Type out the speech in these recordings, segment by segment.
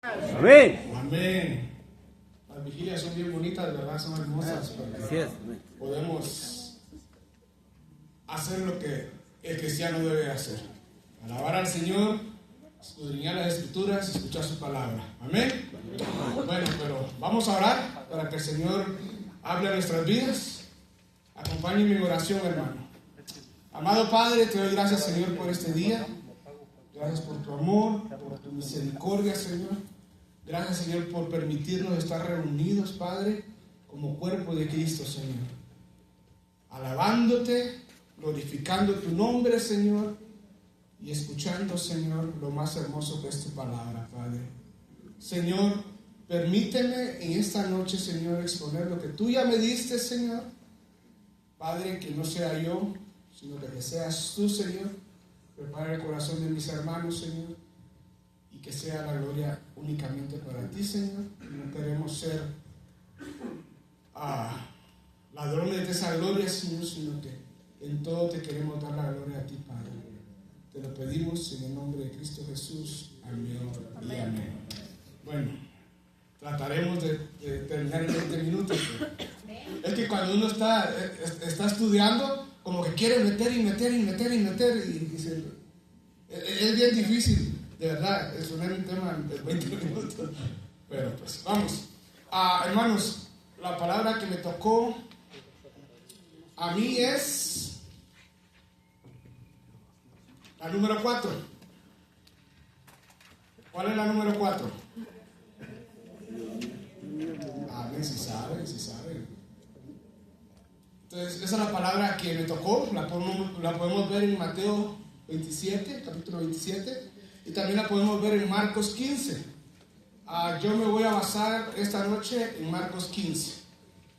Amén. Amén. Las vigilias son bien bonitas, ¿verdad? Son hermosas. Así es. Podemos hacer lo que el cristiano debe hacer. Alabar al Señor, escudriñar las Escrituras y escuchar su palabra. Amén. Bueno, pero vamos a orar para que el Señor hable a nuestras vidas. Acompáñenme en oración, hermano. Amado Padre, te doy gracias, Señor, por este día. Gracias por tu amor, por tu misericordia, Señor. Gracias, Señor, por permitirnos estar reunidos, Padre, como cuerpo de Cristo, Señor. Alabándote, glorificando tu nombre, Señor, y escuchando, Señor, lo más hermoso que es tu palabra, Padre. Señor, permíteme en esta noche, Señor, exponer lo que tú ya me diste, Señor. Padre, que no sea yo, sino que seas tú, Señor. Prepara el corazón de mis hermanos, Señor, y que sea la gloria únicamente para ti, Señor. No queremos ser ladrones de esa gloria, Señor, sino que en todo te queremos dar la gloria a ti, Padre. Te lo pedimos en el nombre de Cristo Jesús. Amén y amén. Bueno, trataremos de terminar en 20 minutos. Es que cuando uno está estudiando, como que quiere meter y es bien difícil, de verdad, exponer un tema en 20 minutos. Pero pues vamos. Hermanos, la palabra que me tocó a mí es la número 4. ¿Cuál es la número 4? Si saben. Entonces, esa es la palabra que me tocó. La podemos ver en Mateo 27, capítulo 27, y también la podemos ver en Marcos 15. Yo me voy a basar esta noche en Marcos 15.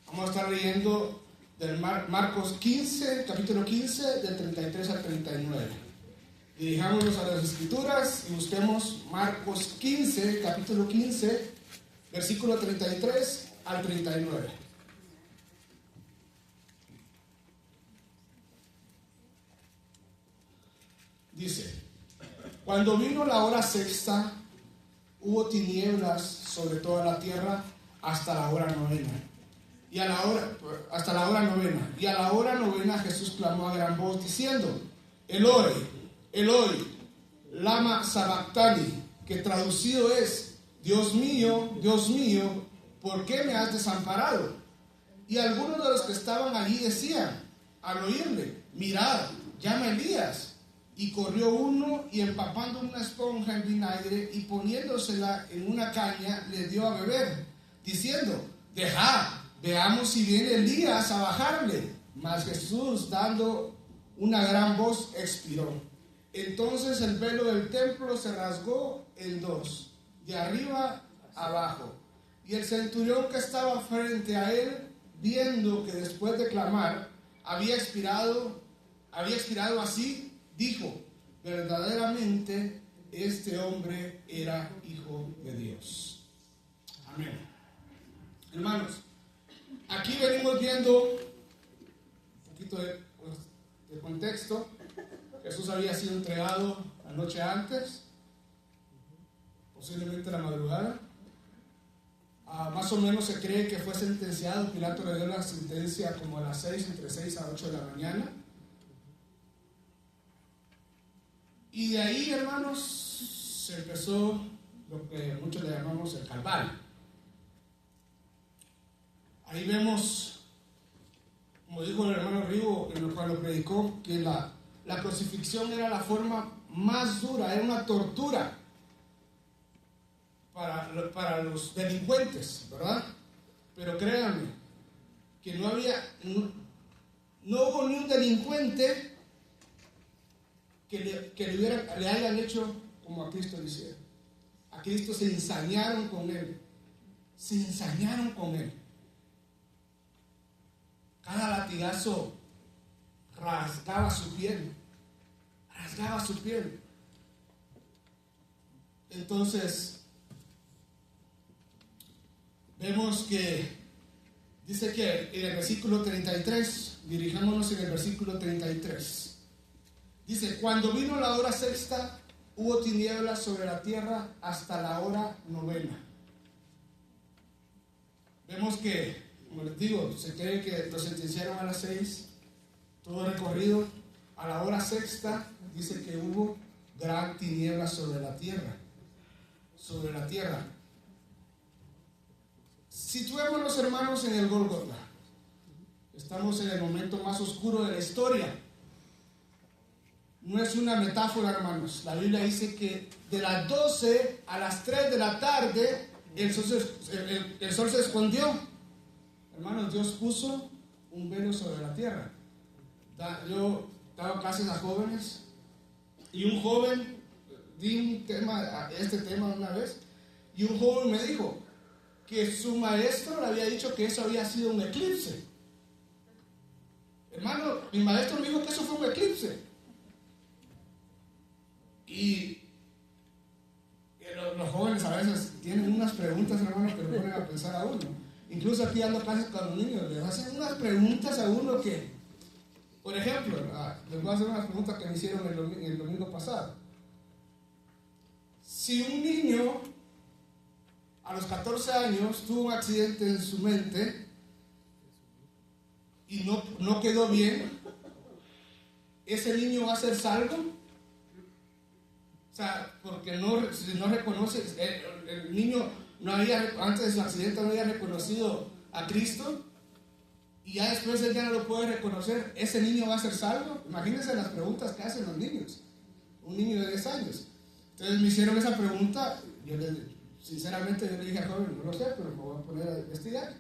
Vamos a estar leyendo del Marcos 15, capítulo 15, del 33 al 39. Dirijámonos a las Escrituras y busquemos Marcos 15, capítulo 15, versículo 33 al 39. Dice: cuando vino la hora sexta, hubo tinieblas sobre toda la tierra hasta la hora novena. Y a la hora novena Jesús clamó a gran voz diciendo: Eloi, Eloi, lama sabactani, que traducido es: Dios mío, ¿por qué me has desamparado? Y algunos de los que estaban allí decían, al oírle: mirad, llama a Elías. Y corrió uno y empapando una esponja en vinagre y poniéndosela en una caña, le dio a beber, diciendo: dejad, veamos si viene Elías a bajarle. Mas Jesús, dando una gran voz, expiró. Entonces el velo del templo se rasgó en dos, de arriba abajo. Y el centurión que estaba frente a él, viendo que después de clamar había expirado así, dijo: verdaderamente este hombre era hijo de Dios. Amén. Hermanos, aquí venimos viendo un poquito de contexto. Jesús había sido entregado la noche antes, posiblemente la madrugada. Más o menos se cree que fue sentenciado. Pilato le dio la sentencia como a las 6, entre 6 a 8 de la mañana. Y de ahí, hermanos, se empezó lo que muchos le llamamos el Calvario. Ahí vemos, como dijo el hermano Rigo en lo cual lo predicó, que la crucifixión era la forma más dura, era una tortura para los delincuentes, ¿verdad? Pero créanme que no hubo ni un delincuente que le hayan hecho como a Cristo le hicieron. A Cristo se ensañaron con él. Cada latigazo rasgaba su piel. Entonces, vemos que dice que en el versículo 33, dirijámonos en el versículo 33. Dice: cuando vino la hora sexta, hubo tinieblas sobre la tierra hasta la hora 9. Vemos que, como les digo, se cree que lo sentenciaron a las 6, todo recorrido. A la hora 6 dice que hubo gran tiniebla sobre la tierra. Sobre la tierra. Situémonos, hermanos, en el Gólgota. Estamos en el momento más oscuro de la historia. No es una metáfora, hermanos. La Biblia dice que de las 12 a las 3 de la tarde el sol se escondió. Hermanos, Dios puso un velo sobre la tierra. Yo daba clases a jóvenes y un joven, di este tema una vez, y un joven me dijo que su maestro le había dicho que eso había sido un eclipse. Hermano, mi maestro me dijo que eso fue un eclipse. Y los jóvenes a veces tienen unas preguntas, hermano, que lo ponen a pensar a uno. Incluso aquí dando clases con los niños, les hacen unas preguntas a uno que, por ejemplo, les voy a hacer unas preguntas que me hicieron el domingo pasado. Si un niño a los 14 años tuvo un accidente en su mente y no quedó bien, ¿ese niño va a ser salvo? O sea, porque si no reconoce, el niño antes de su accidente no había reconocido a Cristo, y ya después él ya no lo puede reconocer, ¿ese niño va a ser salvo? Imagínense las preguntas que hacen los niños, un niño de 10 años. Entonces me hicieron esa pregunta, sinceramente yo le dije a joven, no lo sé, pero me voy a poner a investigar.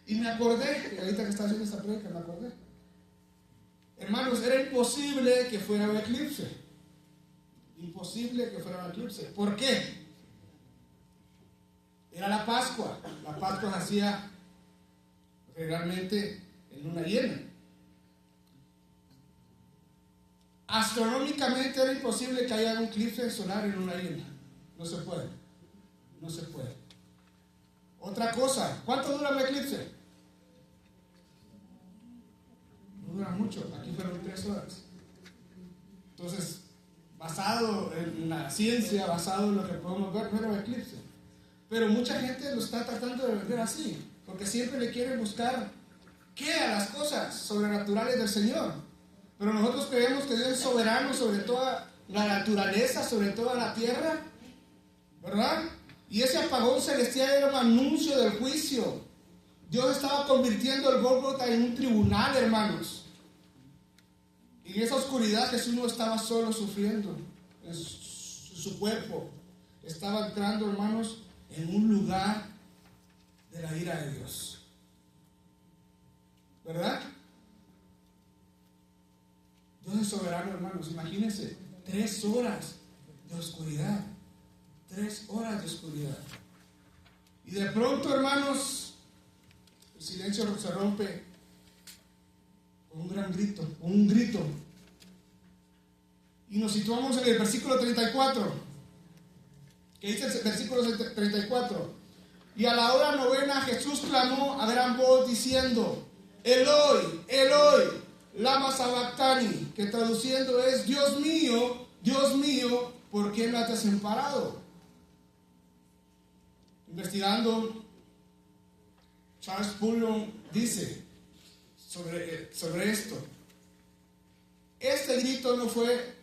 Y me acordé, ahorita que estaba haciendo esta prédica me acordé. Hermanos, era imposible que fuera un eclipse. Imposible que fuera un eclipse. ¿Por qué? Era la Pascua. La Pascua se hacía realmente en luna llena. Astronómicamente era imposible que haya un eclipse solar en luna llena. No se puede. No se puede. Otra cosa, ¿cuánto dura un eclipse? No dura mucho. Aquí fueron 3 horas. Entonces, basado en la ciencia, basado en lo que podemos ver, no era un eclipse. Pero mucha gente lo está tratando de vender así, porque siempre le quieren buscar qué a las cosas sobrenaturales del Señor. Pero nosotros creemos que Dios es soberano sobre toda la naturaleza, sobre toda la tierra, ¿verdad? Y ese apagón celestial era un anuncio del juicio. Dios estaba convirtiendo el Gólgota en un tribunal, hermanos. Y en esa oscuridad Jesús no estaba solo sufriendo en su cuerpo. Estaba entrando, hermanos, en un lugar de la ira de Dios. ¿Verdad? Dios es soberano, hermanos. Imagínense, 3 horas de oscuridad. 3 horas de oscuridad. Y de pronto, hermanos, el silencio se rompe con un gran grito, un grito. Y nos situamos en el versículo 34, que dice el versículo 34. Y a la hora 9 Jesús clamó a gran voz diciendo: Eloi, Eloi, lama sabactani, que traduciendo es: Dios mío, ¿por qué me has desamparado? Investigando, Charles Spurgeon dice sobre esto: este grito no fue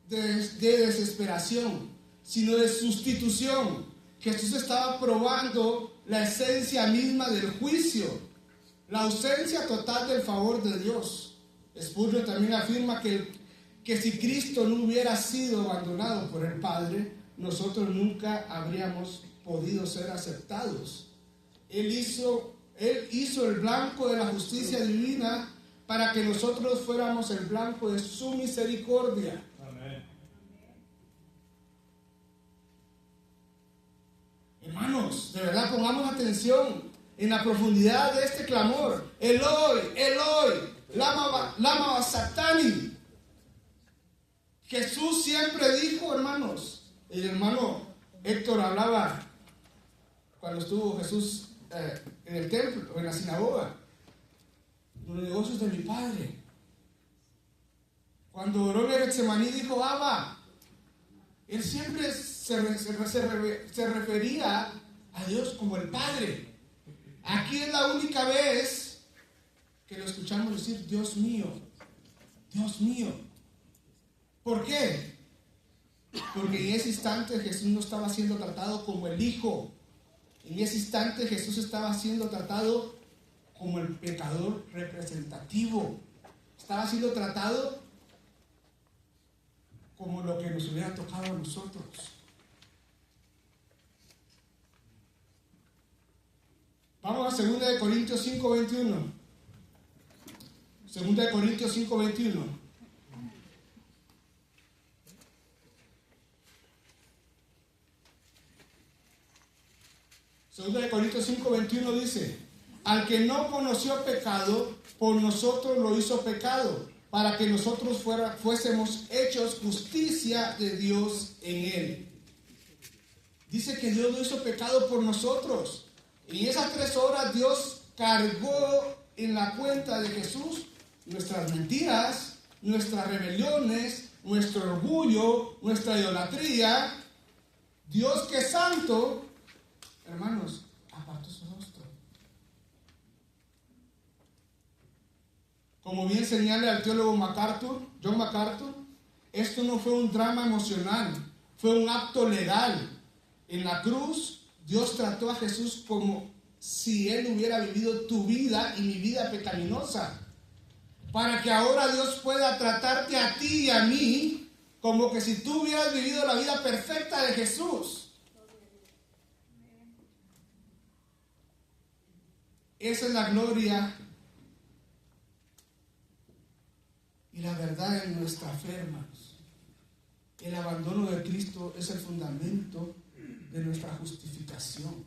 de desesperación, sino de sustitución. Jesús estaba probando la esencia misma del juicio, la ausencia total del favor de Dios. Spurgeon también afirma que si Cristo no hubiera sido abandonado por el Padre, nosotros nunca habríamos podido ser aceptados. Él hizo el blanco de la justicia divina para que nosotros fuéramos el blanco de su misericordia. Amén. Hermanos, de verdad pongamos atención en la profundidad de este clamor. Eloi, Eloi, lama sabactani. Jesús siempre dijo, hermanos, el hermano Héctor hablaba cuando estuvo Jesús en el templo o en la sinagoga: los negocios de mi Padre. Cuando oró en Getsemaní dijo: Abba, Él siempre se refería a Dios como el Padre. Aquí es la única vez que lo escuchamos decir, Dios mío, Dios mío. ¿Por qué? Porque en ese instante Jesús no estaba siendo tratado como el Hijo. En ese instante Jesús estaba siendo tratado como el pecador representativo. Estaba siendo tratado como lo que nos hubiera tocado a nosotros. Vamos a 2 de Corintios 5:21. 2 de Corintios 5:21. 2 de Corintios 5:21 dice: al que no conoció pecado, por nosotros lo hizo pecado, para que nosotros fuésemos hechos justicia de Dios en él. Dice que Dios lo hizo pecado por nosotros. En esas 3 horas Dios cargó en la cuenta de Jesús nuestras mentiras, nuestras rebeliones, nuestro orgullo, nuestra idolatría. Dios, que es santo, hermanos, apartó su rostro. Como bien señala el teólogo John MacArthur, esto no fue un drama emocional, fue un acto legal. En la cruz, Dios trató a Jesús como si Él hubiera vivido tu vida y mi vida pecaminosa, para que ahora Dios pueda tratarte a ti y a mí como que si tú hubieras vivido la vida perfecta de Jesús. Esa es la gloria y la verdad en nuestra fe, hermanos. El abandono de Cristo es el fundamento de nuestra justificación.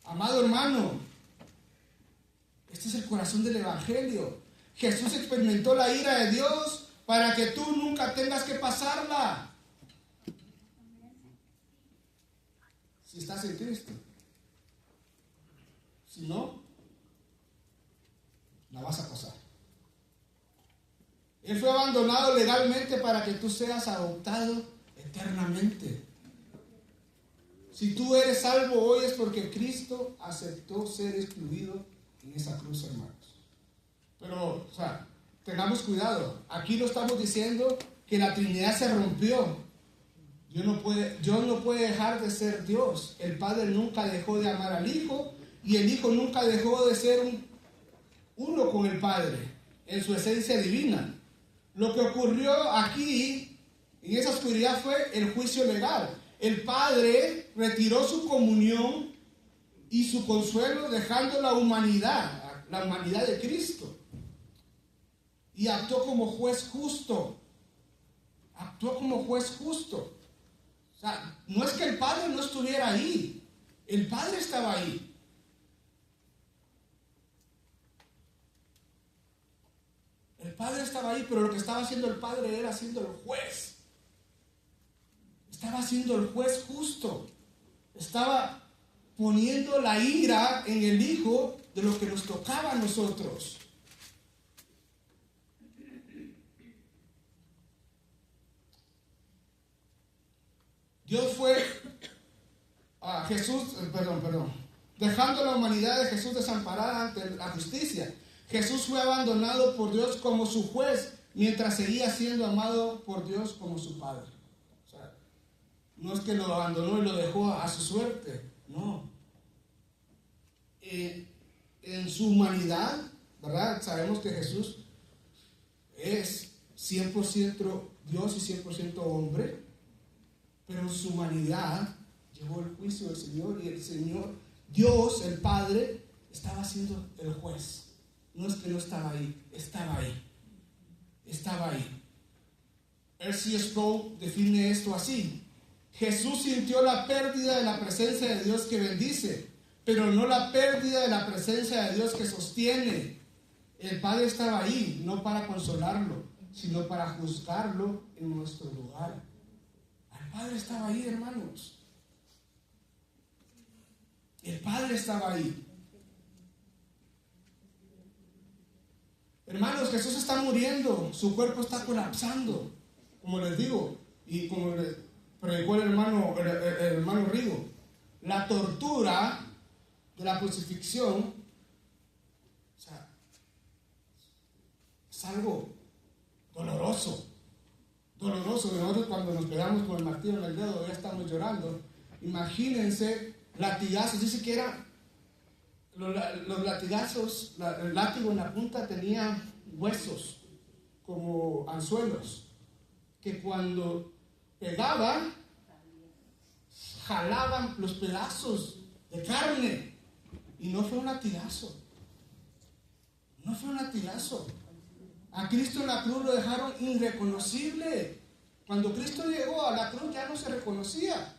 Amado hermano, este es el corazón del Evangelio. Jesús experimentó la ira de Dios para que tú nunca tengas que pasarla. Si estás en Cristo. Si no, la vas a pasar. Él fue abandonado legalmente para que tú seas adoptado eternamente. Si tú eres salvo hoy es porque Cristo aceptó ser excluido en esa cruz, hermanos. Pero, tengamos cuidado. Aquí no estamos diciendo que la Trinidad se rompió. Dios no puede dejar de ser Dios. El Padre nunca dejó de amar al Hijo y el Hijo nunca dejó de ser uno con el Padre en su esencia divina. Lo que ocurrió aquí, en esa oscuridad, fue el juicio legal. El Padre retiró su comunión y su consuelo dejando la humanidad de Cristo. Y actuó como juez justo. Actuó como juez justo. No es que el Padre no estuviera ahí. El Padre estaba ahí. El Padre estaba ahí, pero lo que estaba haciendo el Padre era siendo el juez. Estaba siendo el juez justo. Estaba poniendo la ira en el Hijo de lo que nos tocaba a nosotros. Dios fue a Jesús, dejando la humanidad de Jesús desamparada ante la justicia. Jesús fue abandonado por Dios como su juez, mientras seguía siendo amado por Dios como su Padre. No es que lo abandonó y lo dejó a su suerte, no. En su humanidad, ¿verdad? Sabemos que Jesús es 100% Dios y 100% hombre, pero en su humanidad llegó el juicio del Señor y el Señor, Dios, el Padre, estaba siendo el juez. No es que no estaba ahí, estaba ahí. Estaba ahí. R.C. Sproul define esto así: Jesús sintió la pérdida de la presencia de Dios que bendice, pero no la pérdida de la presencia de Dios que sostiene. El Padre estaba ahí, no para consolarlo, sino para juzgarlo en nuestro lugar. El Padre estaba ahí, hermanos. El Padre estaba ahí. Hermanos, Jesús está muriendo, su cuerpo está colapsando. como les digo, y como le predicó el hermano Rigo, la tortura de la crucifixión, o sea, es algo doloroso. Nosotros cuando nos pegamos con el martillo en el dedo ya estamos llorando. Imagínense latigazos, dice que eran los latigazos, el látigo en la punta tenía huesos como anzuelos, que cuando pegaban, jalaban los pedazos de carne. Y no fue un latigazo. A Cristo en la cruz lo dejaron irreconocible. Cuando Cristo llegó a la cruz ya no se reconocía.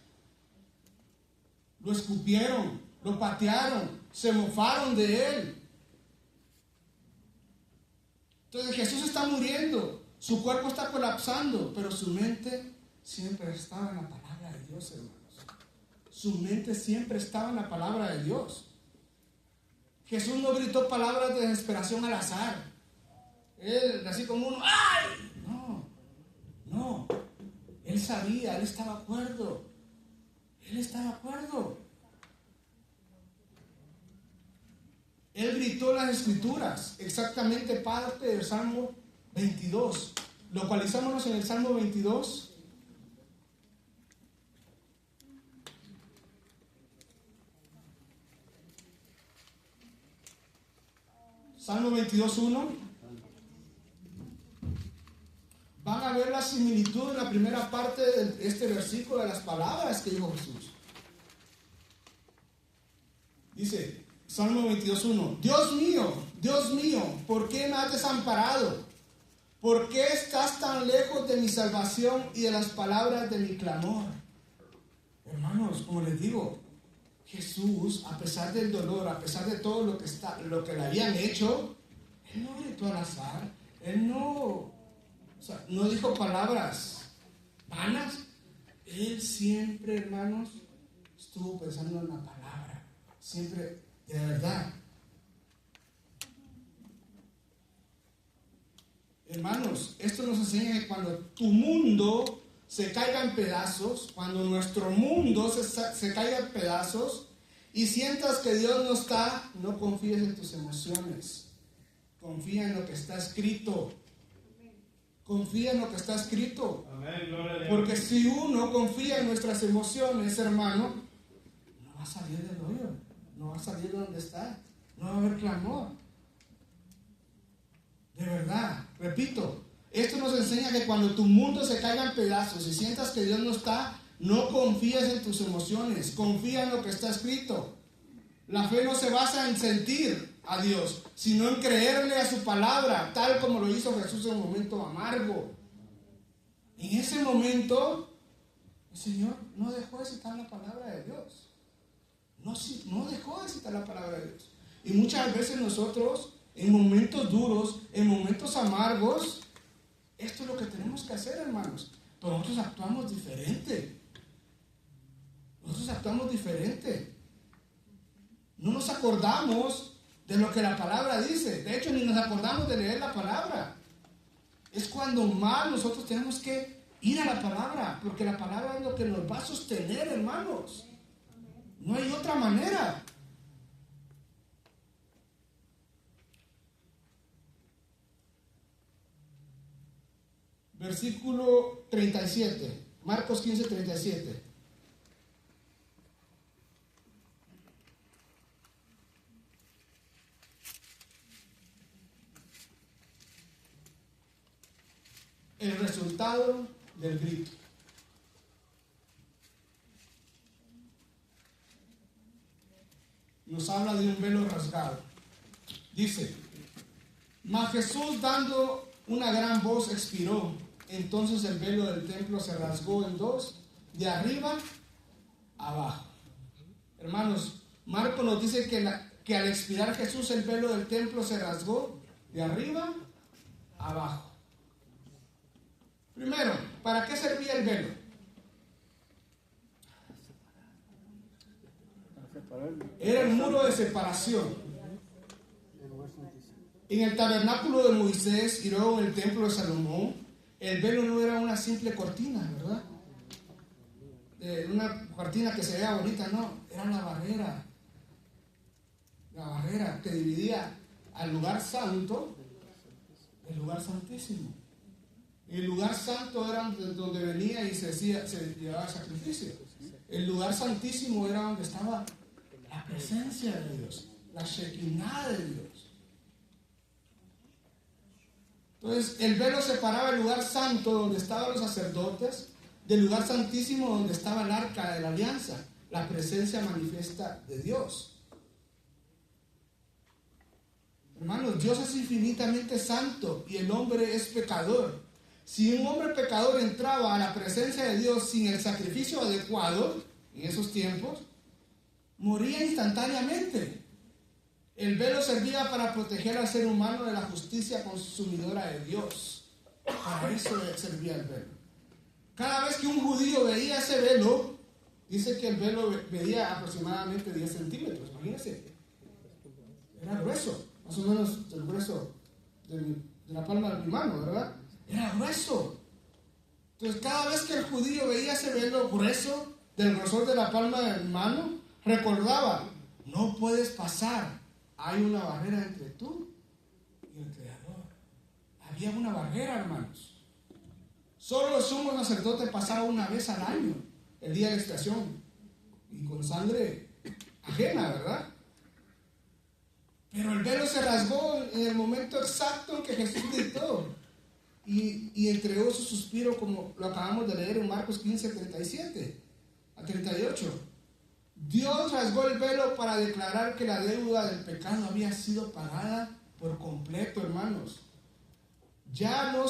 Lo escupieron, lo patearon, se mofaron de él. Entonces Jesús está muriendo, su cuerpo está colapsando, pero su mente siempre estaba en la palabra de Dios, hermanos. Su mente siempre estaba en la palabra de Dios. Jesús no gritó palabras de desesperación al azar. Él, así como uno, ¡ay! No. Él sabía, él estaba de acuerdo. Él gritó las escrituras, exactamente parte del Salmo 22. Localizámonos en el Salmo 22. Salmo 22:1. Van a ver la similitud en la primera parte de este versículo de las palabras que dijo Jesús. Dice, Salmo 22:1: Dios mío, ¿por qué me has desamparado? ¿Por qué estás tan lejos de mi salvación y de las palabras de mi clamor? Hermanos, como les digo, Jesús, a pesar del dolor, a pesar de todo lo que le habían hecho, él no gritó al azar, él no dijo palabras vanas. Él siempre, hermanos, estuvo pensando en la palabra, siempre de verdad. Hermanos, esto nos enseña que cuando tu mundo se caiga en pedazos, cuando nuestro mundo se caiga en pedazos y sientas que Dios no está, no confíes en tus emociones, confía en lo que está escrito. Confía en lo que está escrito. Amén, gloria a Dios. Porque si uno confía en nuestras emociones, hermano, no va a salir del hoyo, no va a salir de donde está, no va a haber clamor. De verdad, repito, esto nos enseña que cuando tu mundo se caiga en pedazos y sientas que Dios no está, no confíes en tus emociones, confía en lo que está escrito. La fe no se basa en sentir a Dios, sino en creerle a su palabra, tal como lo hizo Jesús en un momento amargo. En ese momento, el Señor no dejó de citar la palabra de Dios. No dejó de citar la palabra de Dios. Y muchas veces nosotros, en momentos duros, en momentos amargos, esto es lo que tenemos que hacer, hermanos. Pero nosotros actuamos diferente. No nos acordamos de lo que la palabra dice. De hecho, ni nos acordamos de leer la palabra. Es cuando más nosotros tenemos que ir a la palabra, porque la palabra es lo que nos va a sostener, hermanos. No hay otra manera. Versículo 37, Marcos 15:37. El resultado del grito. Nos habla de un velo rasgado. Dice: mas Jesús, dando una gran voz, expiró. Entonces el velo del templo se rasgó en dos, de arriba a abajo. Hermanos, Marcos nos dice que al expirar Jesús, el velo del templo se rasgó de arriba a abajo. Primero, ¿para qué servía el velo? Era el muro de separación. En el tabernáculo de Moisés y luego en el templo de Salomón, el velo no era una simple cortina, ¿verdad? Una cortina que se vea bonita, no, era la barrera que dividía al lugar santo del lugar santísimo. El lugar santo era donde venía y se llevaba sacrificio. El lugar santísimo era donde estaba la presencia de Dios, la Shekinah de Dios. Entonces, el velo separaba el lugar santo donde estaban los sacerdotes del lugar santísimo donde estaba el arca de la alianza, la presencia manifiesta de Dios. Hermanos, Dios es infinitamente santo y el hombre es pecador. Si un hombre pecador entraba a la presencia de Dios sin el sacrificio adecuado, en esos tiempos, moría instantáneamente. El velo servía para proteger al ser humano de la justicia consumidora de Dios. Para eso servía el velo. Cada vez que un judío veía ese velo, dice que el velo medía aproximadamente 10 centímetros. Imagínense. Era grueso, más o menos el grueso de la palma de mi mano, ¿verdad? Era grueso. Entonces, cada vez que el judío veía ese velo grueso, del grosor de la palma de mi mano, recordaba: no puedes pasar. Hay una barrera entre tú y el Creador. Había una barrera, hermanos. Solo el sumo sacerdote pasaba una vez al año, el día de la expiación, y con sangre ajena, ¿verdad? Pero el velo se rasgó en el momento exacto en que Jesús gritó y entregó su suspiro, como lo acabamos de leer en Marcos 15, 37 a 38. Dios rasgó el velo para declarar que la deuda del pecado había sido pagada por completo, hermanos. Ya no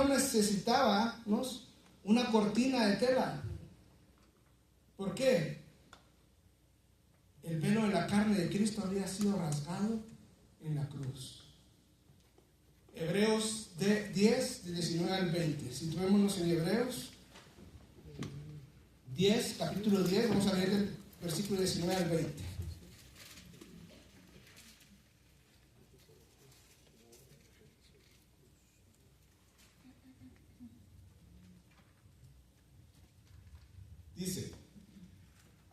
necesitábamos una cortina de tela. ¿Por qué? El velo de la carne de Cristo había sido rasgado en la cruz. Hebreos 10, de 19 al 20. Situémonos en Hebreos 10, capítulo 10, vamos a leer del versículo 19 al 20. Dice: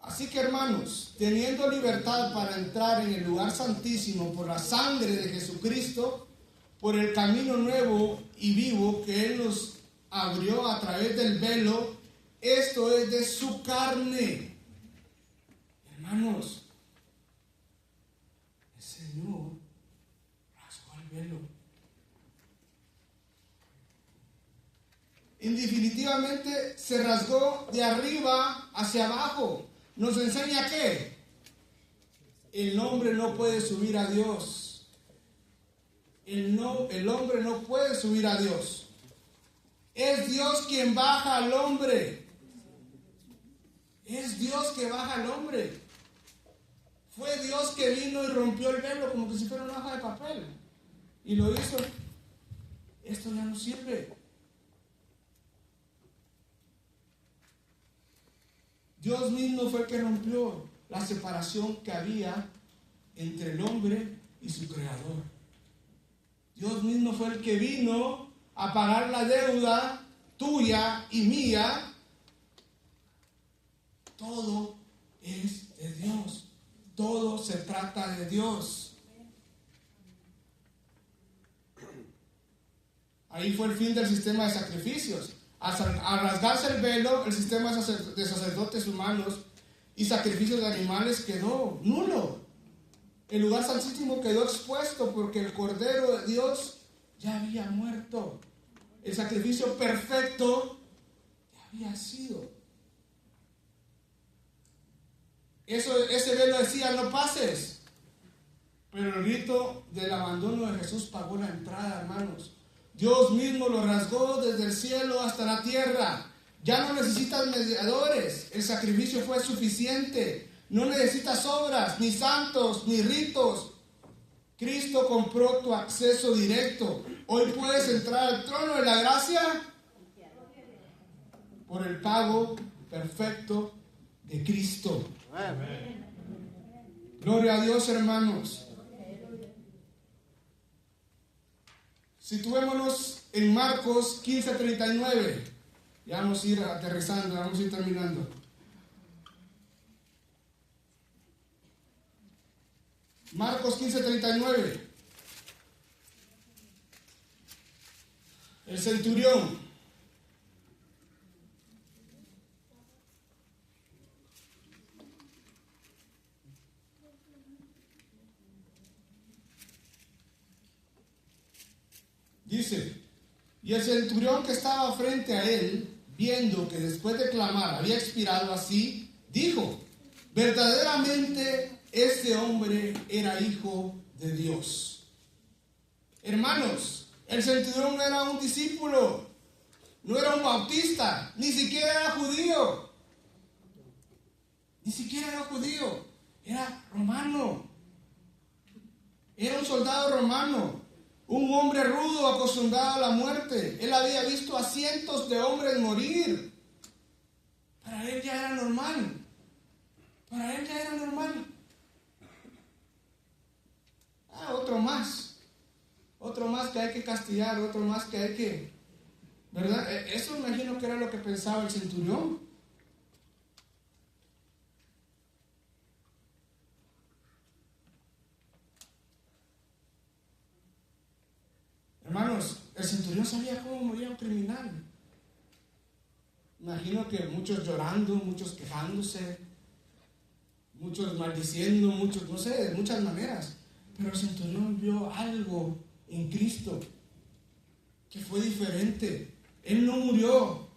así que, hermanos, teniendo libertad para entrar en el lugar santísimo por la sangre de Jesucristo, por el camino nuevo y vivo que Él nos abrió a través del velo, esto es de su carne. Hermanos, el Señor rasgó el velo. Definitivamente se rasgó de arriba hacia abajo. ¿Nos enseña qué? El hombre no puede subir a Dios. El hombre no puede subir a Dios. Es Dios quien baja al hombre. Es Dios que baja al hombre. Fue Dios que vino y rompió el velo como que si fuera una hoja de papel. Y lo hizo. Esto ya no sirve. Dios mismo fue el que rompió la separación que había entre el hombre y su Creador. Dios mismo fue el que vino a pagar la deuda tuya y mía. Todo es de Dios. Todo se trata de Dios. Ahí fue el fin del sistema de sacrificios. Al rasgarse el velo, el sistema de sacerdotes humanos y sacrificios de animales quedó nulo. El lugar santísimo quedó expuesto porque el Cordero de Dios ya había muerto. El sacrificio perfecto ya había sido. Ese velo decía: no pases. Pero el rito del abandono de Jesús pagó la entrada, hermanos. Dios mismo lo rasgó desde el cielo hasta la tierra. Ya no necesitas mediadores. El sacrificio fue suficiente. No necesitas obras, ni santos, ni ritos. Cristo compró tu acceso directo. Hoy puedes entrar al trono de la gracia por el pago perfecto de Cristo. Amén. Gloria a Dios, hermanos. Situémonos en Marcos 15:39. Ya vamos a ir aterrizando, vamos a ir terminando. Marcos 15:39. El centurión. Dice, y el centurión que estaba frente a él, viendo que después de clamar había expirado así, dijo, verdaderamente este hombre era hijo de Dios. Hermanos, el centurión no era un discípulo, no era un bautista, ni siquiera era judío. Ni siquiera era judío, era romano. Era un soldado romano. Un hombre rudo acostumbrado a la muerte. Él había visto a cientos de hombres morir. Para él ya era normal. Para él ya era normal. Otro más. Otro más que hay que castigar. Otro más que hay que... ¿Verdad? Eso me imagino que era lo que pensaba el centurión. Hermanos, el centurión sabía cómo moría un criminal. Imagino que muchos llorando, muchos quejándose, muchos maldiciendo, muchos, no sé, de muchas maneras. Pero el centurión vio algo en Cristo que fue diferente. Él no murió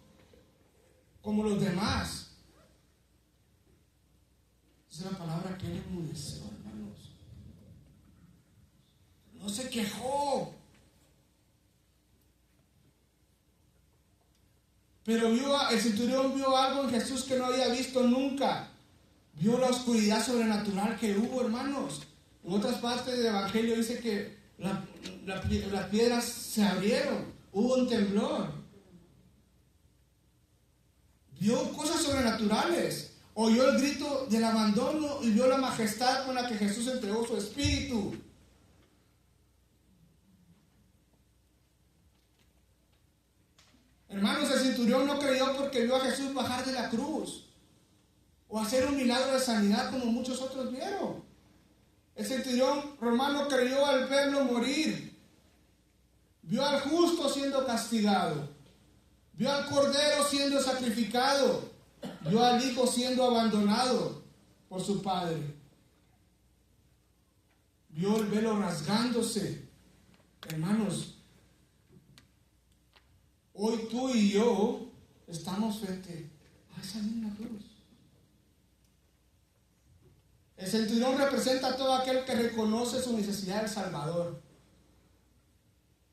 como los demás. Esa es la palabra que él enmudeció, hermanos. No se quejó. Pero el centurión vio algo en Jesús que no había visto nunca. Vio la oscuridad sobrenatural que hubo, hermanos. En otras partes del Evangelio dice que las piedras se abrieron. Hubo un temblor. Vio cosas sobrenaturales. Oyó el grito del abandono y vio la majestad con la que Jesús entregó su espíritu. Hermanos, el centurión no creyó porque vio a Jesús bajar de la cruz o hacer un milagro de sanidad como muchos otros vieron. El centurión romano creyó al verlo morir. Vio al justo siendo castigado. Vio al cordero siendo sacrificado. Vio al hijo siendo abandonado por su padre. Vio el velo rasgándose. Hermanos, hoy tú y yo estamos frente a esa misma cruz. El centurión representa a todo aquel que reconoce su necesidad del Salvador.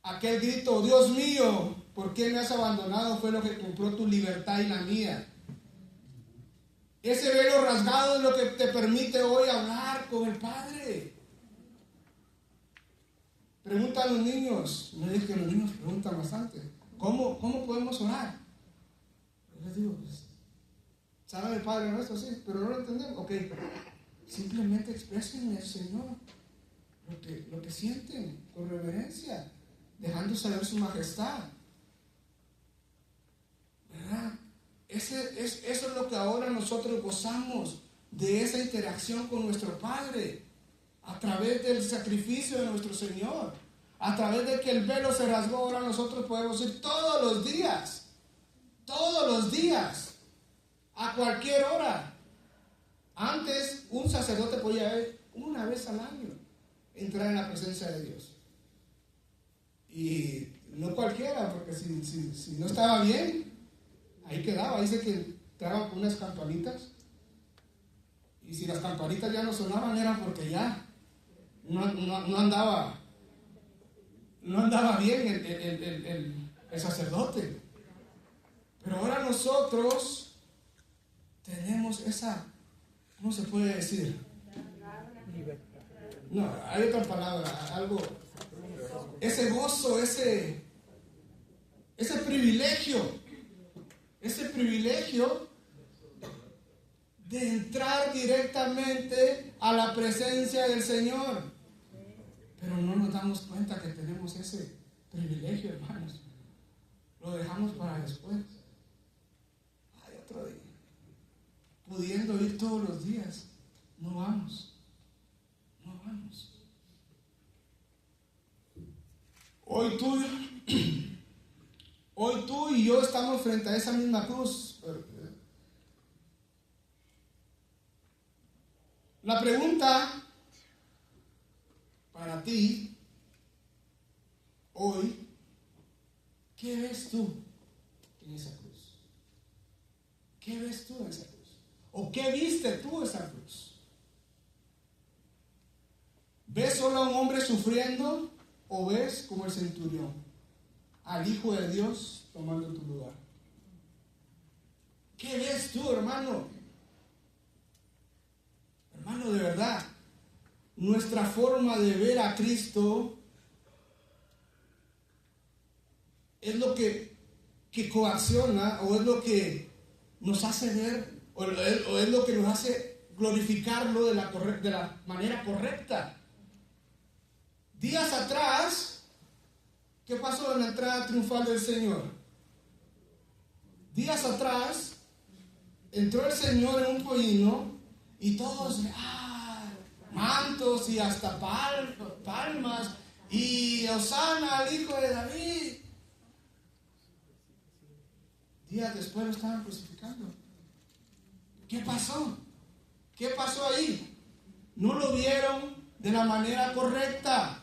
Aquel grito, Dios mío, ¿por qué me has abandonado? Fue lo que compró tu libertad y la mía. Ese velo rasgado es lo que te permite hoy hablar con el Padre. Pregunta a los niños. Me dije que los niños preguntan bastante. ¿Cómo podemos orar? Yo les digo, pues, ¿saben el Padre nuestro? Sí, pero no lo entendemos. Ok, simplemente expresen al Señor lo que sienten con reverencia, dejando saber su majestad. ¿Verdad? Eso es lo que ahora nosotros gozamos, de esa interacción con nuestro Padre, a través del sacrificio de nuestro Señor, a través de que el velo se rasgó. Ahora nosotros podemos ir todos los días, a cualquier hora. Antes un sacerdote podía ir una vez al año, entrar en la presencia de Dios. Y no cualquiera, porque si no estaba bien, ahí quedaba. Dice que traba unas campanitas, y si las campanitas ya no sonaban era porque ya no andaba bien el sacerdote. Pero ahora nosotros tenemos esa, ¿cómo se puede decir? No, hay otra palabra, algo, ese gozo, ese privilegio de entrar directamente a la presencia del Señor. Pero no nos damos cuenta que tenemos ese privilegio, hermanos. Lo dejamos para después. Hay otro día. Pudiendo ir todos los días, no vamos. No vamos. Hoy tú y yo estamos frente a esa misma cruz. La pregunta para ti hoy, ¿qué ves tú en esa cruz? ¿Qué ves tú en esa cruz? ¿O qué viste tú en esa cruz? ¿Ves solo a un hombre sufriendo o ves como el centurión al Hijo de Dios tomando tu lugar? ¿Qué ves tú, hermano? Hermano, de verdad, nuestra forma de ver a Cristo es lo que coacciona, o es lo que nos hace ver, o es lo que nos hace glorificarlo de la manera correcta. Días atrás, ¿qué pasó en la entrada triunfal del Señor? Días atrás, entró el Señor en un pollino y todos, mantos y hasta palmas, y Hosana al Hijo de David. Días después lo estaban crucificando. ¿Qué pasó? ¿Qué pasó ahí? No lo vieron de la manera correcta.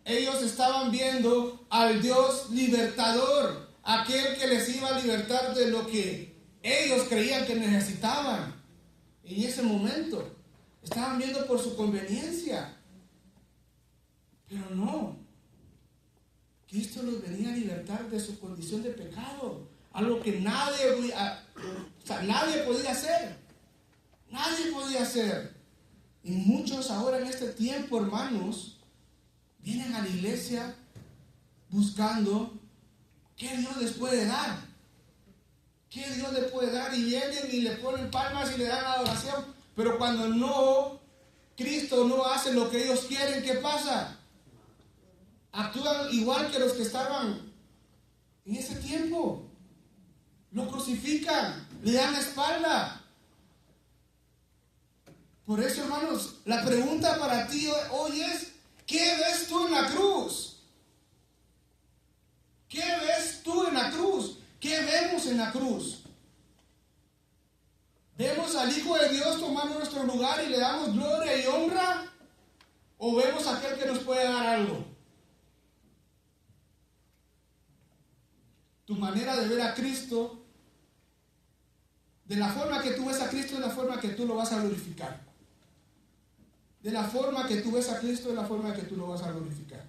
Ellos estaban viendo al Dios libertador, aquel que les iba a libertar de lo que ellos creían que necesitaban. En ese momento estaban viendo por su conveniencia, pero no. Cristo los venía a libertar de su condición de pecado, algo que nadie podía hacer. Nadie podía hacer. Y muchos ahora en este tiempo, hermanos, vienen a la iglesia buscando qué Dios les puede dar. ¿Qué Dios les puede dar? Y vienen y le ponen palmas y le dan adoración. Pero cuando Cristo no hace lo que ellos quieren, ¿qué pasa? Actúan igual que los que estaban en ese tiempo. Lo crucifican, le dan la espalda. Por eso, hermanos, la pregunta para ti hoy es, ¿qué ves tú en la cruz? ¿Qué ves tú en la cruz? ¿Qué vemos en la cruz? ¿Vemos al Hijo de Dios tomando nuestro lugar y le damos gloria y honra? ¿O vemos a aquel que nos puede dar algo? Tu manera de ver a Cristo, de la forma que tú ves a Cristo, es la forma que tú lo vas a glorificar. De la forma que tú ves a Cristo, es la forma que tú lo vas a glorificar.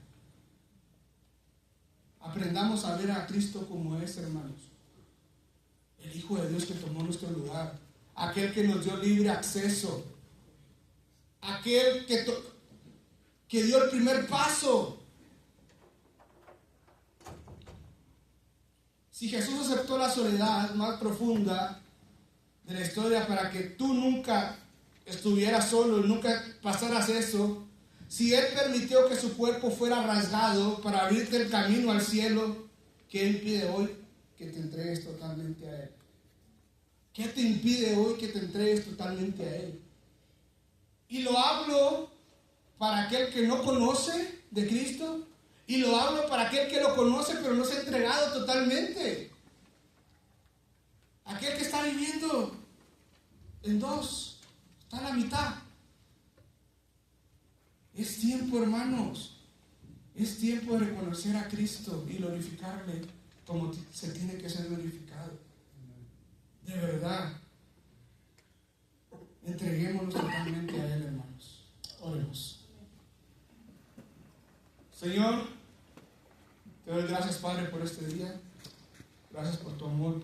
Aprendamos a ver a Cristo como es, hermanos. El Hijo de Dios que tomó nuestro lugar. Aquel que nos dio libre acceso. Aquel que dio el primer paso. Si Jesús aceptó la soledad más profunda de la historia para que tú nunca estuvieras solo y nunca pasaras eso, si Él permitió que su cuerpo fuera rasgado para abrirte el camino al cielo, ¿qué impide hoy que te entregues totalmente a Él? ¿Qué te impide hoy que te entregues totalmente a Él? Y lo hablo para aquel que no conoce de Cristo, y lo hablo para aquel que lo conoce pero no se ha entregado totalmente. Aquel que está viviendo en dos, está a la mitad. Es tiempo, hermanos, es tiempo de reconocer a Cristo y glorificarle como se tiene que ser glorificado. De verdad, entreguémonos totalmente a Él, hermanos. Oremos. Señor, te doy gracias, Padre, por este día. Gracias por tu amor.